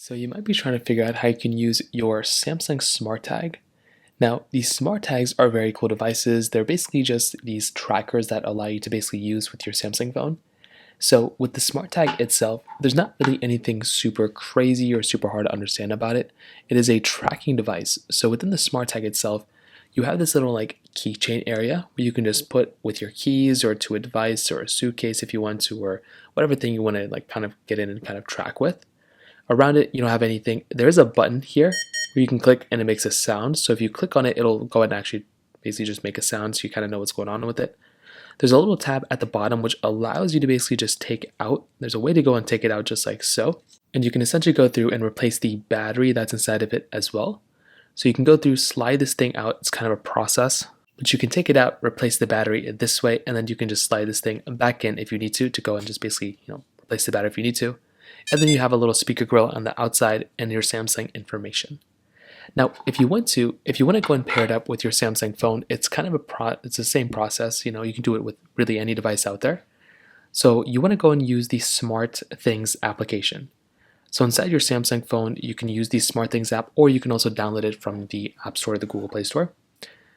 So you might be trying to figure out how you can use your Samsung Smart Tag. Now, these smart tags are very cool devices. They're basically just these trackers that allow you to basically use with your Samsung phone. So with the smart tag itself, there's not really anything super crazy or super hard to understand about it. It is a tracking device. So within the smart tag itself, you have this little like keychain area where you can just put with your keys or to a device or a suitcase if you want to, or whatever thing you want to like kind of get in and kind of track with. Around it, you don't have anything. There's a button here where you can click and it makes a sound. So if you click on it, it'll go ahead and actually basically just make a sound so you kind of know what's going on with it. There's a little tab at the bottom which allows you to basically just take out. There's a way to go and take it out just like so. And you can essentially go through and replace the battery that's inside of it as well. So you can go through, slide this thing out. It's kind of a process. But you can take it out, replace the battery this way, and then you can just slide this thing back in if you need to go and just basically, replace the battery if you need to. And then you have a little speaker grill on the outside and your Samsung information. Now, if you want to go and pair it up with your Samsung phone, it's kind of it's the same process. You can do it with really any device out there. So you want to go and use the Smart Things application. So inside your Samsung phone, you can use the Smart Things app, or you can also download it from the App Store or the Google Play Store.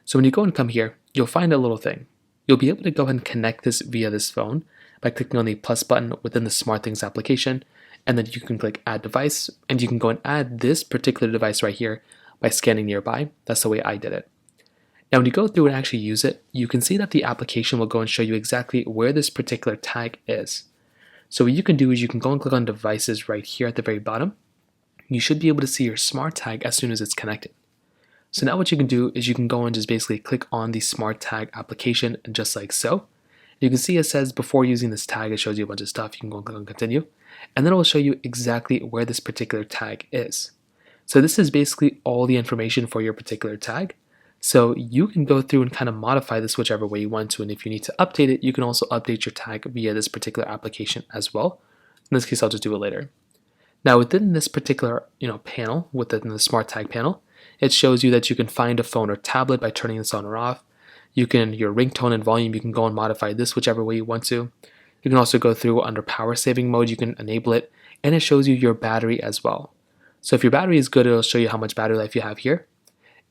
So when you go and come here, you'll find a little thing. You'll be able to go ahead and connect this via this phone by clicking on the plus button within the Smart Things application, and then you can click Add Device, and you can go and add this particular device right here by scanning nearby. That's the way I did it. Now when you go through and actually use it, you can see that the application will go and show you exactly where this particular tag is. So what you can do is you can go and click on Devices right here at the very bottom. You should be able to see your Smart Tag as soon as it's connected. So now what you can do is you can go and just basically click on the Smart Tag application just like so. You can see it says before using this tag, it shows you a bunch of stuff. You can go and click on Continue, and then it will show you exactly where this particular tag is. So this is basically all the information for your particular tag. So you can go through and kind of modify this whichever way you want to, and if you need to update it, you can also update your tag via this particular application as well. In this case, I'll just do it later. Now within this particular panel, within the Smart Tag panel, it shows you that you can find a phone or tablet by turning this on or off. Your ringtone and volume, you can go and modify this whichever way you want to. You can also go through under power saving mode, you can enable it, and it shows you your battery as well. So if your battery is good, it'll show you how much battery life you have here.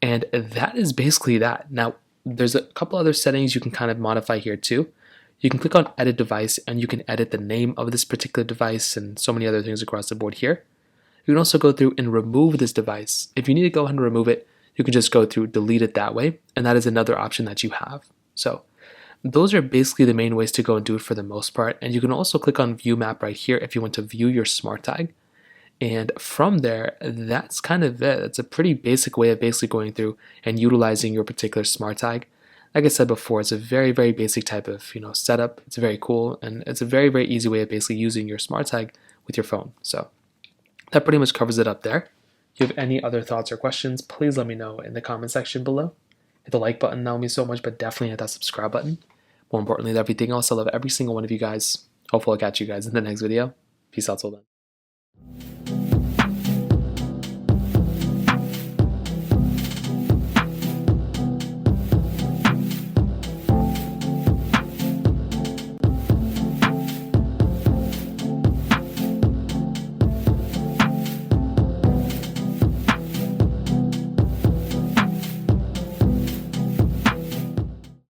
And that is basically that. Now, there's a couple other settings you can kind of modify here too. You can click on Edit Device, and you can edit the name of this particular device and so many other things across the board here. You can also go through and remove this device. If you need to go ahead and remove it, you can just go through, delete it that way, and that is another option that you have. So those are basically the main ways to go and do it for the most part. And you can also click on View Map right here if you want to view your Smart Tag. And from there, that's kind of it. It's a pretty basic way of basically going through and utilizing your particular Smart Tag. Like I said before, it's a very, very basic type of setup. It's very cool, and it's a very, very easy way of basically using your Smart Tag with your phone. So that pretty much covers it up there. If you have any other thoughts or questions, please let me know in the comment section below. Hit the like button, that would mean so much, but definitely hit that subscribe button. More importantly than everything else, I love every single one of you guys. Hopefully I'll catch you guys in the next video. Peace out till then.